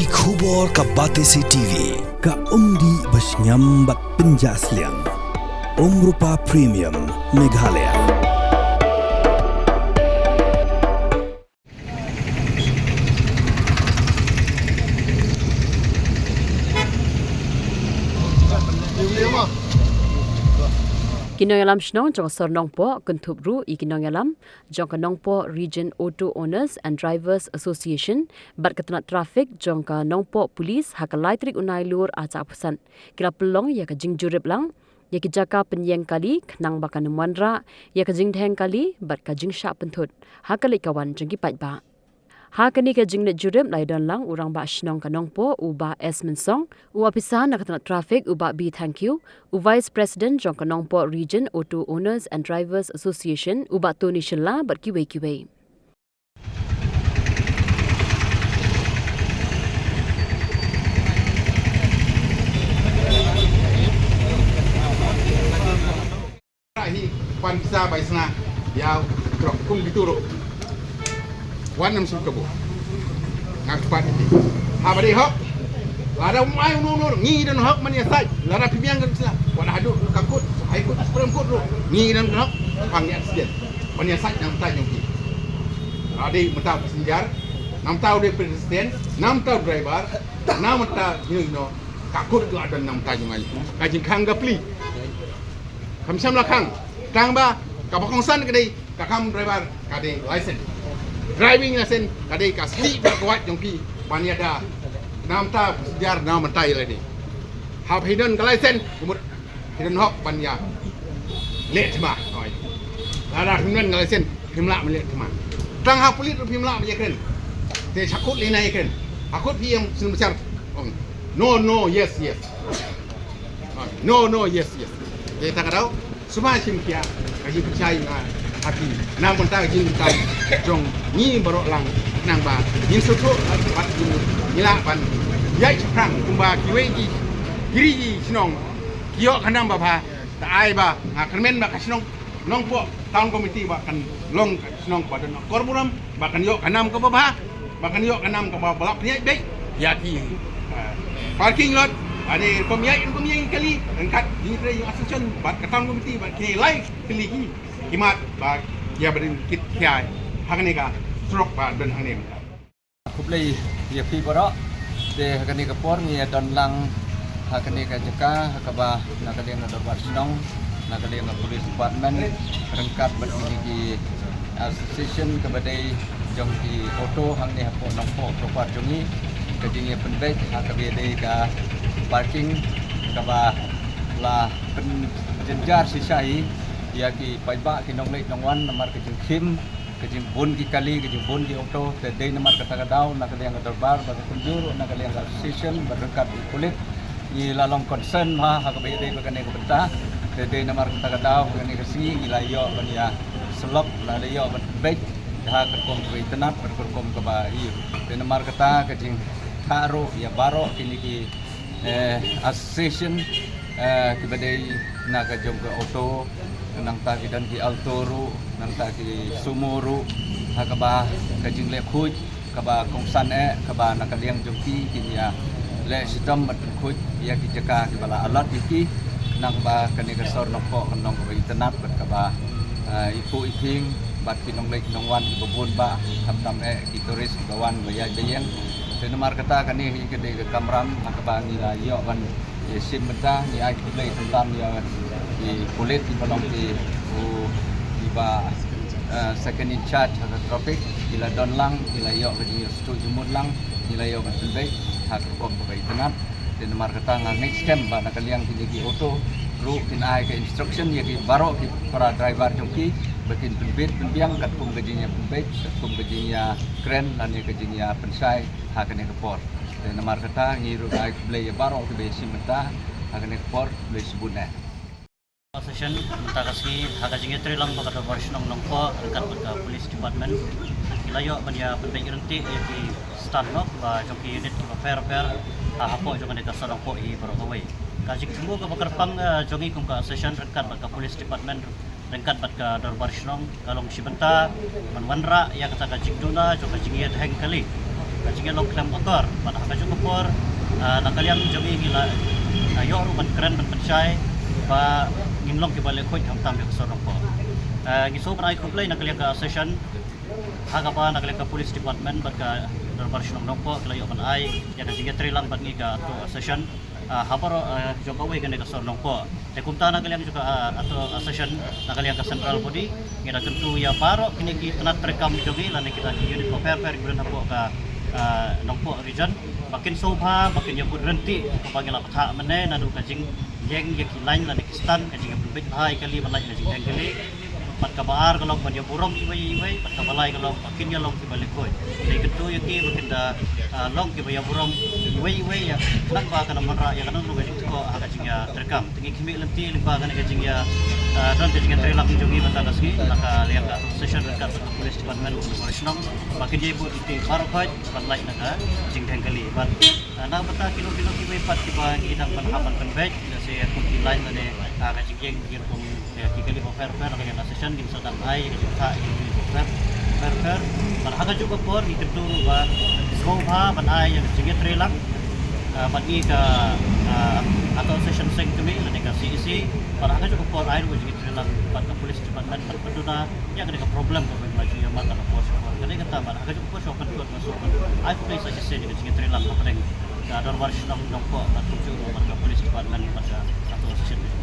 Ki khubor ka Batesi TV ka umdi basnyam bak penjaslian. Rupa Premium Meghalaya. Kinongalam Shnong Jong Sornongpo Kuntubru Ikinongalam Jong Kanongpo Region Auto Owners and Drivers Association Bat Ketenat Trafik Jong Kanongpo Police Hakalai Trik Unai Lur Aca Pusan Kila Pelong Ya Kajing Jurip Lang Ya Kijaka Penyeng Kali Kenang Bakan Muandra Ya Kajing Dheng Kali Bat Kajing Syak Pentut Hakalik Kawan Jengki Paitba Hakani Kajing Net Jurip Lai Don Lang Urang Ba Shnong Kanongpo Uba S Mensong U Apisan Ketenat Trafik Uba B Thank You U Vice President Jong Kanongpo Region Auto Owners and Drivers Association Uba Tony Shilla Bat Kiwei Hi pan bisa bai sana ya trok kum dituru wanam sum kebo ngak pat ha bari hok ada mai no ngi dan hok man ya sai lara pibiang kan sila wala hadu kakut hai kut sprem kut ru ngi dan hok pang ya siden man ya sai nam tai jongki ade mata passenger nam tau de presiden nam tau driver nam mata no kakut tu ada nam tai jongai kajing khang gapli kami samla kang ba kapakongsan kadai kakam driver kadai license driving license kadai kasli berkuat jongki paniada namta sejar nam mentai lagi hab hidden ka license kumut hidden hok pania let ma oi ada hidden ka license himla melet ma tang ha polis himla me kren te chakut linai kren akut pi yang sun besar no yes no yes Jadi tak tahu, semua simkia kaji percaya dengan hati. Nang mentang jin mentang jong ni berok lang nang ba. Yin suku bat jin nilak pan. Yai sekarang kumba kiwe ji kiri ji senong kiok kanang ba ba. Tak ai ba kermen ba kasenong nong po tahun komiti ba kan long senong pada nak korburam ba kan yok kanam ke ba ba kan yok kanam ke ba balap ni baik. Ya ki parking lot ada pemiai kali angkat ini yang asosiasi bat ketang komiti bat kini live kali ini kimat bat dia berdin kit kiai hakani ka strok bat dan hakani Kublai ya pi borok de hakani ka por ni don lang hakani ka jeka hakaba nakali na dorbat sinong nakali na police department rengkat bagi association kabadai jong di auto hang ni hapo nongpo propat jongi kajingnya penbek hakabi de ka parking kaba la penjenjar sisai ya ki paiba ki nonglek nongwan nomor kejing kim kejing bun ki kali kejing bun ki auto te dei nomor kata kadau nak yang terbar bagi kunjur nak yang association berdekat di kulit ni lalong concern ha hakabi de bagane ko benta te dei nomor kata kadau bagane kasi ilayo bania selop la layo baik ha kerkom ke tenat berkerkom ke bai te nomor kata kejing karo ya baro kini ki association kibadai naga jongga auto nang ta kidan ki altoru nang ta ki sumuru hakaba kajing le khuj kaba kongsan kaba nakaliang jongki kinya le sitam mat khuj ya ki jaka ki bala alat iki nang ba kani ka sor nokko kanong ko internet bat kaba ipu iping bat kinong lek nongwan ki bubun ba tam ki turis bawan bayang nomor kata kani kedai ke kamram akaba ni yo kan sim menta ni ai kulai tentang ya di kulit di balong di ba second in charge hak traffic ila don lang ila yo ke stu jumut lang ila yo kan tulbai hak kom ke internet dan nomor kata ngang next camp ba nakaliang ki auto ru tin ai ke instruction ya ki baro ki para driver jongki bakin penbiang kat pum gajinya pembek kat pum gajinya kren dan gajinya pensai hakane kepor dan nomor kata ngiru ai blay baro ke besi menta hakane kepor blay sebuna session minta kasih hagajinya trilang bakal version nongko rekat ke police department ilayo bania penbek renti di stand nok ba joki unit fair hapo jong ne kasarang po I barokawai kajik semua ke bakar pang jongi kum ka session rekat ke police department rengkat bat ka dorbar shnong kalong sibenta manwanra ya kata kajik duna jo kajing yet heng kali kajing long klem motor pada kaju kapor nak kalian jami gila yo ruban keren ban pencai ba ngimlong ke balik khoi tam ke sorong po giso ban ai kuplai nak kalian ka session hagapa nak kalian ka police department berka darbar shnong nong po kelayo ban ai ya ka jiga trilang ban ngi ka to session habaro jokawe kan ka sorong po te kumta nak kalian juga atau session nak kalian ka central body ngira tentu ya paro kini kita terekam jogi lan kita unit per kemudian hapo ka nongpo region makin sobha makin ya berhenti kepanggil apa mene nanu kajing yang ya kilain lan kistan kajing berbit hai kali balai kajing kali pat kabar kalau dia burong iwai pat kabalai kalau makin ya long kibalik koi dai ketu ya ki makin da long ki ya burong iwai ya nak ba kana manra ya kana lu kajing ko kajing ya terekam tingi kimi lenti limpa kana kajing ya dan kajing trailer jogi mata kasih naka liang ka session dekat police department operational makin dia ibu itu baru kai balai naga kajing kali bat na bata kilo ki pat ki ba idang panhapan penbek saya kunti lain ane kajing yang bikin pun ya kikali per dengan session di sedang ai kita ini per berhaga juga por di ketu ba sobha ban ai yang jenge trelang bagi ke atau session sing kami lan ka CEC berhaga juga por ai wo jenge trelang ban ka police department penduna yang ada problem ko maju yang mata ko pos kali kata berhaga juga pos open ko masuk ai play saja se dengan jenge trelang apa deng ada warsh nong ko ban tuju ban ka police department pada atau session